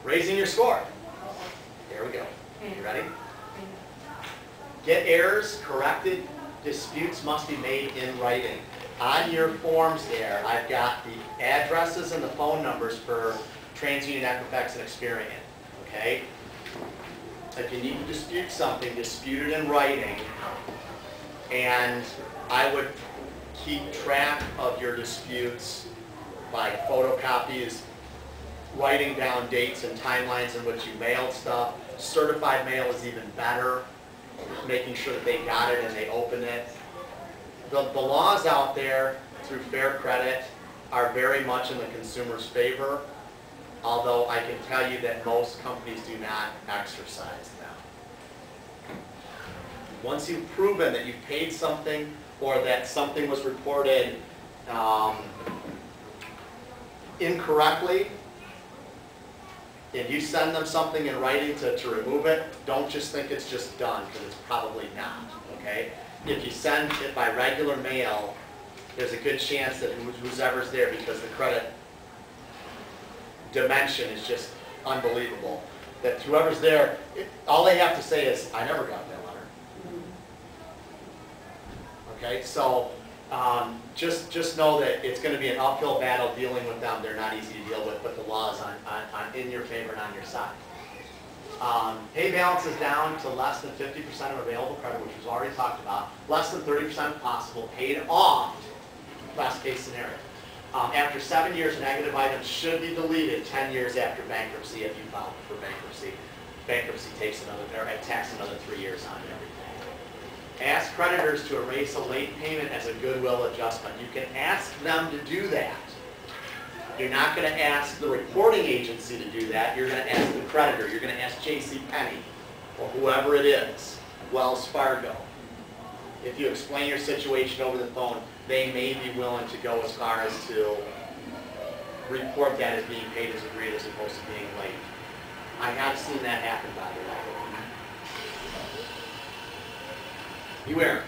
Raising your score. There we go. You ready? Get errors corrected. Disputes must be made in writing. On your forms there, I've got the addresses and the phone numbers for TransUnion, Equifax, and Experian. Okay? If you need to dispute something, dispute it in writing. And I would keep track of your disputes by photocopies, writing down dates and timelines in which you mailed stuff. Certified mail is even better, making sure that they got it and they opened it. The laws out there through Fair Credit are very much in the consumer's favor, although I can tell you that most companies do not exercise them. Once you've proven that you've paid something or that something was reported incorrectly, if you send them something in writing to remove it, don't just think it's just done, because it's probably not, okay? If you send it by regular mail, there's a good chance that whoever's there, because the credit dimension is just unbelievable, that whoever's there, all they have to say is, I never got that letter. Okay, so just know that it's going to be an uphill battle dealing with them. They're not easy to deal with, but the law is in your favor and on your side. Pay balance is down to less than 50% of available credit, which was already talked about. Less than 30% possible, paid off, best case scenario. After 7 years, negative items should be deleted 10 years after bankruptcy if you filed for bankruptcy. Bankruptcy takes tax another 3 years on everything. Ask creditors to erase a late payment as a goodwill adjustment. You can ask them to do that. You're not going to ask the reporting agency to do that. You're going to ask the creditor. You're going to ask J.C. Penney or whoever it is, Wells Fargo. If you explain your situation over the phone, they may be willing to go as far as to report that as being paid as agreed as opposed to being late. I have seen that happen, by the way. Beware.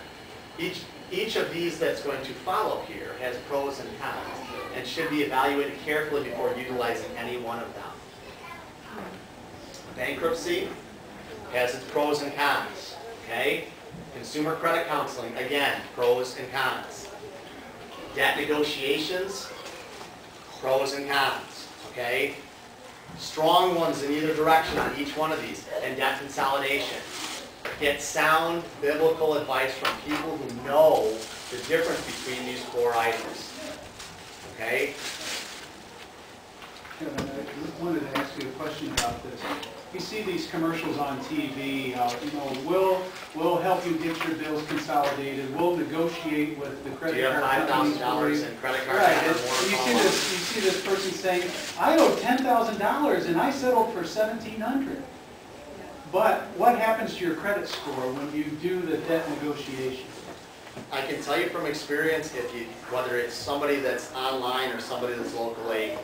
Each of these that's going to follow here has pros and cons and should be evaluated carefully before utilizing any one of them. Bankruptcy has its pros and cons. Okay? Consumer credit counseling, again, pros and cons. Debt negotiations, pros and cons. Okay? Strong ones in either direction on each one of these. And debt consolidation. Get sound biblical advice from people who know the difference between these four items. Okay? Kevin, I wanted to ask you a question about this. You see these commercials on TV, we'll help you get your bills consolidated. We'll negotiate with the credit card companies. Do you have $5,000 in credit card? Right. And you see this person saying, I owe $10,000 and I settled for $1,700. But what happens to your credit score when you do the debt negotiation? I can tell you from experience, whether it's somebody that's online or somebody that's locally,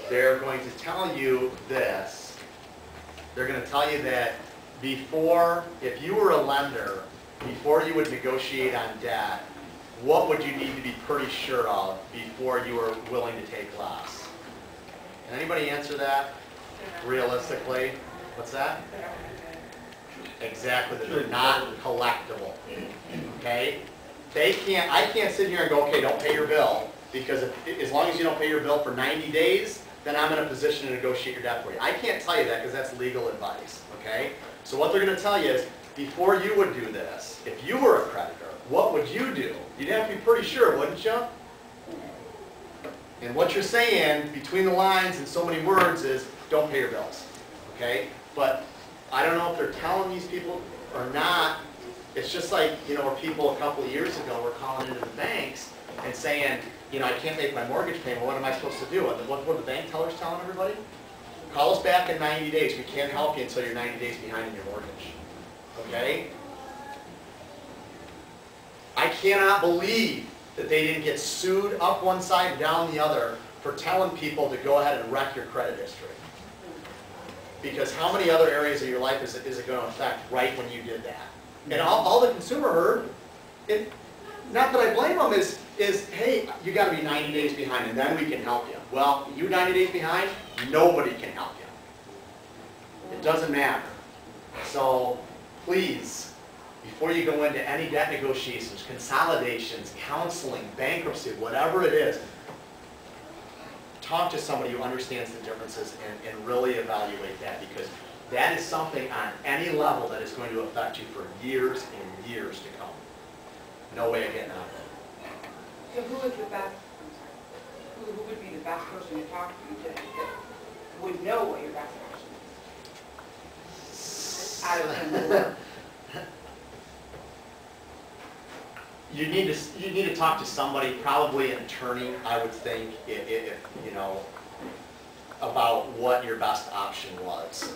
they're going to tell you this. They're going to tell you that if you were a lender, before you would negotiate on debt, what would you need to be pretty sure of before you were willing to take less? Can anybody answer that realistically? What's that? Exactly, that they're not collectible. Okay? I can't sit here and go, okay, don't pay your bill, because as long as you don't pay your bill for 90 days, then I'm in a position to negotiate your debt for you. I can't tell you that because that's legal advice. Okay? So what they're going to tell you is, before you would do this, if you were a creditor, what would you do? You'd have to be pretty sure, wouldn't you? And what you're saying between the lines in so many words is, don't pay your bills. Okay? But I don't know if they're telling these people or not. It's just like, where people a couple of years ago were calling into the banks and saying, I can't make my mortgage payment. What am I supposed to do? And what were the bank tellers telling everybody? Call us back in 90 days. We can't help you until you're 90 days behind in your mortgage. Okay? I cannot believe that they didn't get sued up one side and down the other for telling people to go ahead and wreck your credit history. Because how many other areas of your life is it going to affect right when you did that? And all the consumer heard, not that I blame them, is hey, you got to be 90 days behind and then we can help you. Well, you 90 days behind, nobody can help you. It doesn't matter. So please, before you go into any debt negotiations, consolidations, counseling, bankruptcy, whatever it is, talk to somebody who understands the differences and really evaluate that, because that is something on any level that is going to affect you for years and years to come. No way of getting out of it. So who is the best, I'm sorry, who would be the best person to talk to that would know what your best option is? Out of them. You need to talk to somebody, probably an attorney, I would think, if you know, about what your best option was.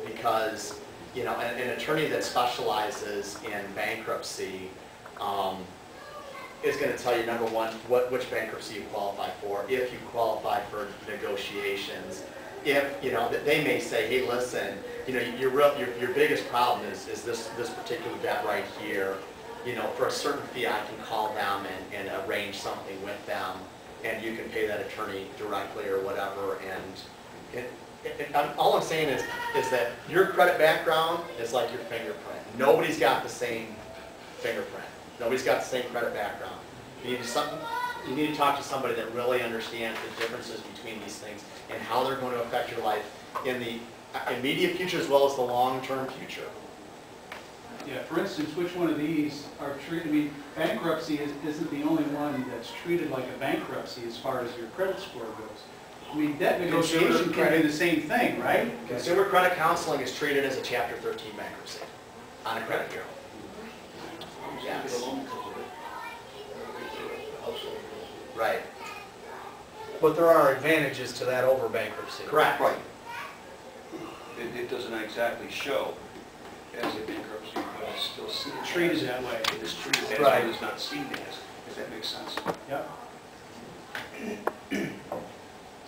Because, you know, an attorney that specializes in bankruptcy is going to tell you, number one, which bankruptcy you qualify for, if you qualify for negotiations. If, you know, they may say, hey, listen, you know, your biggest problem is this particular debt right here. You know, for a certain fee, I can call them and arrange something with them, and you can pay that attorney directly or whatever. And all I'm saying is that your credit background is like your fingerprint. Nobody's got the same fingerprint. Nobody's got the same credit background. You need to talk to somebody that really understands the differences between these things and how they're going to affect your life in the immediate future as well as the long-term future. Yeah, for instance, which one of these are treated, I mean, bankruptcy isn't the only one that's treated like a bankruptcy as far as your credit score goes. I mean, debt negotiation can be the same thing, right? Consumer credit counseling is treated as a Chapter 13 bankruptcy on a credit bureau. Yes. Right. But there are advantages to that over bankruptcy. Correct. Right. It doesn't exactly show as a bankruptcy, but it's still seen. Treated that way. It is treated as, Right. but it's not seen as, if that makes sense. Yep.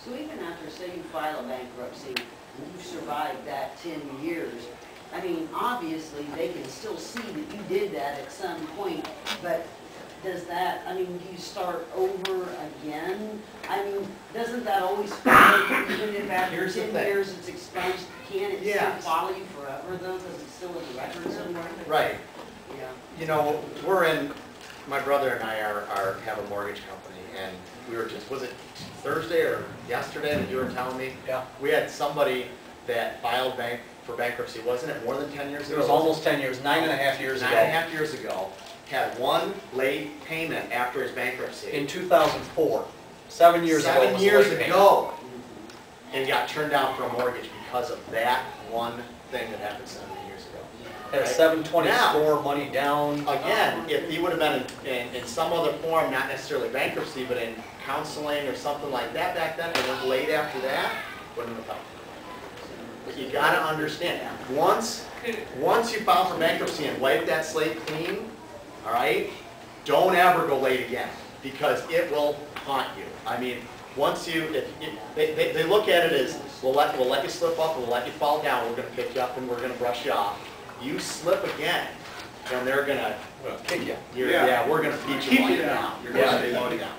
So even after, say you file a bankruptcy, and you survived that 10 years, I mean, obviously, they can still see that you did that at some point, but does that, I mean, do you start over again? I mean, doesn't that always follow, even if after Here's the 10 thing. years it's expunged, can it still Yes. follow you forever though, because it's still in the record somewhere? Right. Yeah. You know, my brother and I have a mortgage company, and we were just, was it Thursday or yesterday that you were telling me? Yeah. We had somebody that filed for bankruptcy, wasn't it more than 10 years ago? It was almost 10 years, 9.5 years ago. 9.5 years ago, had one late payment after his bankruptcy. In 2004, 7 years ago. 7 was the years late payment. ago, and got turned down for a mortgage because of that one thing that happened 7 years ago. Had a Right? 720 Now- score, money down. Again, if he would have been in some other form, not necessarily bankruptcy, but in counseling or something like that back then, and went late after that, wouldn't have helped. But you gotta understand, once you file for bankruptcy and wipe that slate clean, all right, don't ever go late again, because it will haunt you. I mean, once they look at it as, we'll let you slip up, we'll let you fall down, we're gonna pick you up and we're gonna brush you off. You slip again, then they're gonna, Kick you. yeah, we're gonna beat you Keep while you you're down. down. You're gonna Yeah, stay keep low. you down.